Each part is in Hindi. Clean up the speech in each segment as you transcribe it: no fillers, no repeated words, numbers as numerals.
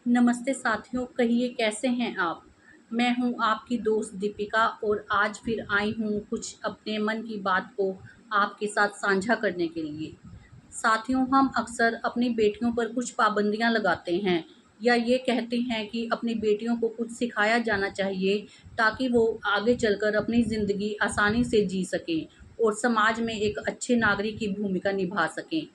नमस्ते साथियों, कहिए कैसे हैं आप? मैं हूं आपकी दोस्त दीपिका और आज फिर आई हूं कुछ अपने मन की बात को आपके साथ साझा करने के लिए। साथियों, हम अक्सर अपनी बेटियों पर कुछ पाबंदियां लगाते हैं या ये कहते हैं कि अपनी बेटियों को कुछ सिखाया जाना चाहिए ताकि वो आगे चलकर अपनी ज़िंदगी आसानी से जी सकें और समाज में एक अच्छे नागरिक की भूमिका निभा सकें।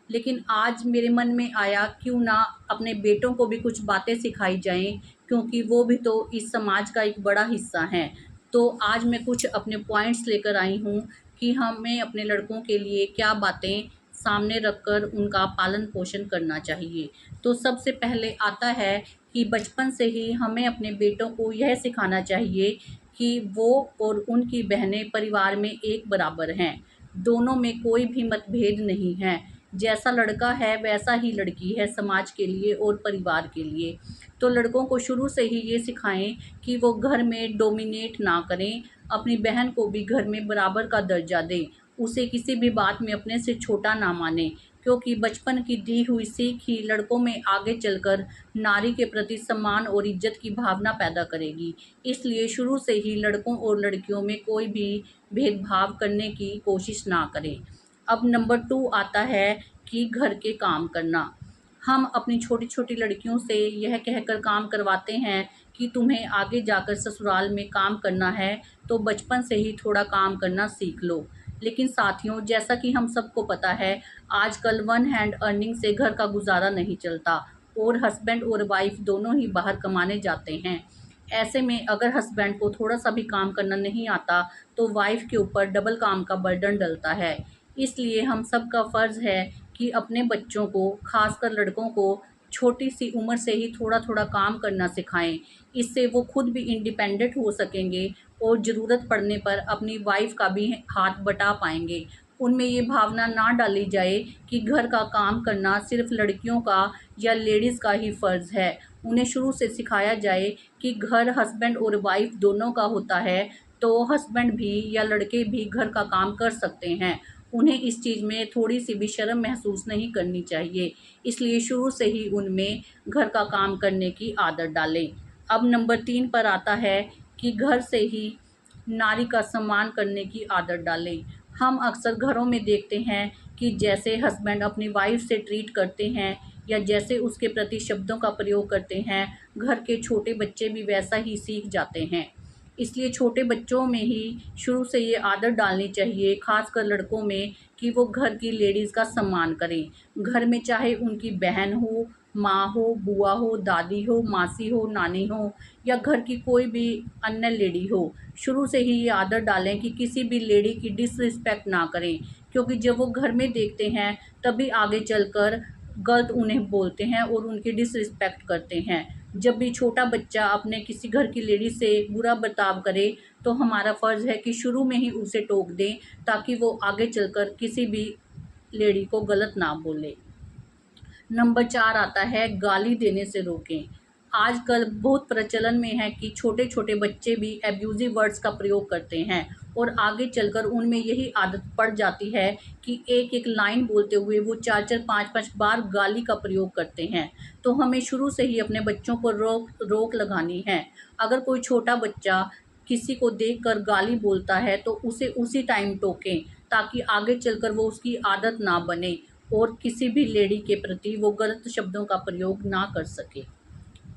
लेकिन आज मेरे मन में आया क्यों ना अपने बेटों को भी कुछ बातें सिखाई जाएं, क्योंकि वो भी तो इस समाज का एक बड़ा हिस्सा हैं। तो आज मैं कुछ अपने पॉइंट्स लेकर आई हूँ कि हमें अपने लड़कों के लिए क्या बातें सामने रखकर उनका पालन पोषण करना चाहिए। तो सबसे पहले आता है कि बचपन से ही हमें अपने बेटों को यह सिखाना चाहिए कि वो और उनकी बहनें परिवार में एक बराबर हैं। दोनों में कोई भी मतभेद नहीं है। जैसा लड़का है वैसा ही लड़की है समाज के लिए और परिवार के लिए। तो लड़कों को शुरू से ही ये सिखाएं कि वो घर में डोमिनेट ना करें, अपनी बहन को भी घर में बराबर का दर्जा दें, उसे किसी भी बात में अपने से छोटा ना माने, क्योंकि बचपन की दी हुई सीख ही लड़कों में आगे चलकर नारी के प्रति सम्मान और इज्जत की भावना पैदा करेगी। इसलिए शुरू से ही लड़कों और लड़कियों में कोई भी भेदभाव करने की कोशिश ना करें। अब नंबर 2 आता है कि घर के काम करना। हम अपनी छोटी-छोटी लड़कियों से यह कहकर काम करवाते हैं कि तुम्हें आगे जाकर ससुराल में काम करना है, तो बचपन से ही थोड़ा काम करना सीख लो। लेकिन साथियों, जैसा कि हम सबको पता है, आजकल वन हैंड अर्निंग से घर का गुज़ारा नहीं चलता और हस्बैंड और वाइफ़ दोनों ही बाहर कमाने जाते हैं। ऐसे में अगर हस्बैंड को थोड़ा-सा भी काम करना नहीं आता, तो वाइफ़ के ऊपर डबल काम का बर्डन डलता है। इसलिए हम सबका फ़र्ज़ है कि अपने बच्चों को, ख़ासकर लड़कों को, छोटी सी उम्र से ही थोड़ा-थोड़ा काम करना सिखाएँ। इससे वो खुद भी इंडिपेंडेंट हो सकेंगे और ज़रूरत पड़ने पर अपनी वाइफ़ का भी हाथ बटा पाएँगे। उनमें ये भावना ना डाली जाए कि घर का काम करना सिर्फ़ लड़कियों का या लेडीज़ का ही फ़र्ज़ है। उन्हें शुरू से सिखाया जाए कि घर हस्बैंड और वाइफ़ दोनों का होता है, तो हस्बैंड भी या लड़के भी घर का काम कर सकते हैं। उन्हें इस चीज़ में थोड़ी-सी भी शर्म महसूस नहीं करनी चाहिए। इसलिए शुरू से ही उनमें घर का काम करने की आदत डालें। अब नंबर 3 पर आता है कि घर से ही नारी का सम्मान करने की आदत डालें। हम अक्सर घरों में देखते हैं कि जैसे हस्बैंड अपनी वाइफ़ से ट्रीट करते हैं या जैसे उसके प्रति शब्दों का प्रयोग करते हैं, घर के छोटे बच्चे भी वैसा ही सीख जाते हैं। इसलिए छोटे बच्चों में ही शुरू से ये आदत डालनी चाहिए, ख़ासकर लड़कों में, कि वो घर की लेडीज़ का सम्मान करें। घर में चाहे उनकी बहन हो, माँ हो, बुआ हो, दादी हो, मासी हो, नानी हो या घर की कोई भी अन्य लेडी हो, शुरू से ही ये आदत डालें कि किसी भी लेडी की डिसरिस्पेक्ट ना करें, क्योंकि जब वो घर में देखते हैं तभी आगे चलकर गलत उन्हें बोलते हैं और उनकी डिसरिस्पेक्ट करते हैं। जब भी छोटा बच्चा अपने किसी घर की लेडी से बुरा बर्ताव करे, तो हमारा फ़र्ज़ है कि शुरू में ही उसे टोक दें, ताकि वो आगे चलकर किसी भी लेडी को गलत ना बोले। नंबर 4 आता है गाली देने से रोकें। आजकल बहुत प्रचलन में है कि छोटे-छोटे बच्चे भी अब्यूज़िव वर्ड्स का प्रयोग करते हैं और आगे चलकर उनमें यही आदत पड़ जाती है कि एक-एक लाइन बोलते हुए वो 4-4 5-5 बार गाली का प्रयोग करते हैं। तो हमें शुरू से ही अपने बच्चों को रोक लगानी है। अगर कोई छोटा बच्चा किसी को देखकर गाली बोलता है, तो उसे उसी टाइम टोकें, ताकि आगे चलकर वो उसकी आदत ना बने और किसी भी लेडी के प्रति वो गलत शब्दों का प्रयोग ना कर सके।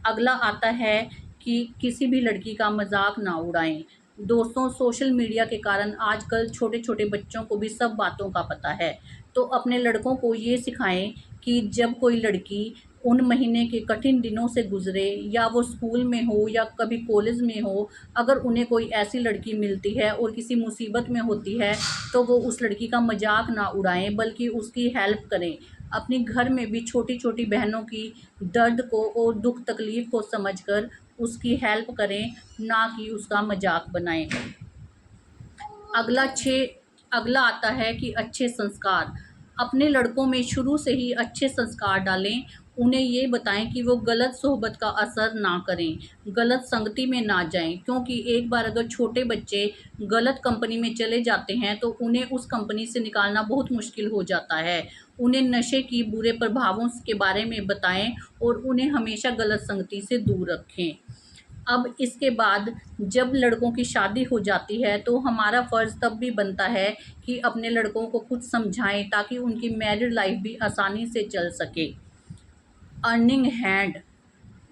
अगला आता है कि किसी भी लड़की का मज़ाक ना उड़ाएँ। दोस्तों, सोशल मीडिया के कारण आजकल छोटे-छोटे बच्चों को भी सब बातों का पता है। तो अपने लड़कों को ये सिखाएँ कि जब कोई लड़की उन महीने के कठिन दिनों से गुज़रे, या वो स्कूल में हो या कभी कॉलेज में हो, अगर उन्हें कोई ऐसी लड़की मिलती है और किसी मुसीबत में होती है, तो वो उस लड़की का मज़ाक ना उड़ाएँ, बल्कि उसकी हेल्प करें। अपने घर में भी छोटी-छोटी बहनों की दर्द को और दुःख तकलीफ़ को समझकर उसकी हेल्प करें, ना कि उसका मज़ाक बनाएँ। अगला 6 अगला आता है कि अच्छे संस्कार। अपने लड़कों में शुरू से ही अच्छे संस्कार डालें, उन्हें ये बताएं कि वो गलत सोहबत का असर ना करें, गलत संगति में ना जाएं, क्योंकि एक बार अगर छोटे बच्चे गलत कंपनी में चले जाते हैं तो उन्हें उस कंपनी से निकालना बहुत मुश्किल हो जाता है। उन्हें नशे की बुरे प्रभावों के बारे में बताएं और उन्हें हमेशा गलत संगति से दूर रखें। अब इसके बाद जब लड़कों की शादी हो जाती है तो हमारा फ़र्ज़ तब भी बनता है कि अपने लड़कों को कुछ समझाएं ताकि उनकी मैरिड लाइफ भी आसानी से चल सके। अर्निंग हैंड,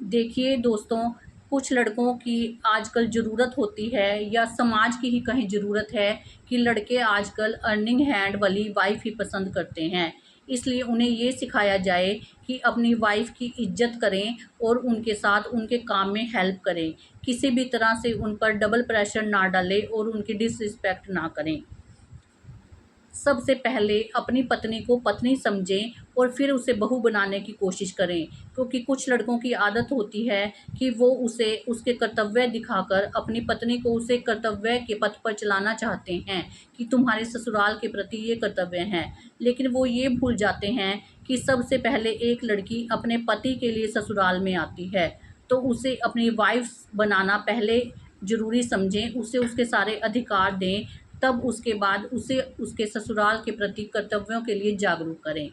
देखिए दोस्तों, कुछ लड़कों की आजकल ज़रूरत होती है या समाज की ही कहीं ज़रूरत है कि लड़के आजकल अर्निंग हैंड वाली वाइफ़ ही पसंद करते हैं। इसलिए उन्हें ये सिखाया जाए कि अपनी वाइफ़ की इज़्ज़त करें और उनके साथ उनके काम में हेल्प करें। किसी भी तरह से उन पर डबल प्रेशर ना डालें और उनकी डिसरिस्पेक्ट ना करें। सबसे पहले अपनी पत्नी को पत्नी समझें और फिर उसे बहू बनाने की कोशिश करें, क्योंकि कुछ लड़कों की आदत होती है कि वो उसे उसके कर्तव्य दिखाकर अपनी पत्नी को उसे कर्तव्य के पथ पर चलाना चाहते हैं कि तुम्हारे ससुराल के प्रति ये कर्तव्य हैं, लेकिन वो ये भूल जाते हैं कि सबसे पहले एक लड़की अपने पति के लिए ससुराल में आती है, तो उसे अपनी वाइफ बनाना पहले ज़रूरी समझें, उसे उसके सारे अधिकार दें, तब उसके बाद उसे उसके ससुराल के प्रति कर्तव्यों के लिए जागरूक करें।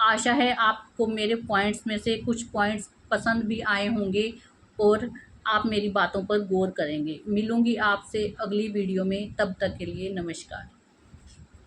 आशा है आपको मेरे पॉइंट्स में से कुछ पॉइंट्स पसंद भी आए होंगे और आप मेरी बातों पर गौर करेंगे। मिलूँगी आपसे अगली वीडियो में, तब तक के लिए नमस्कार।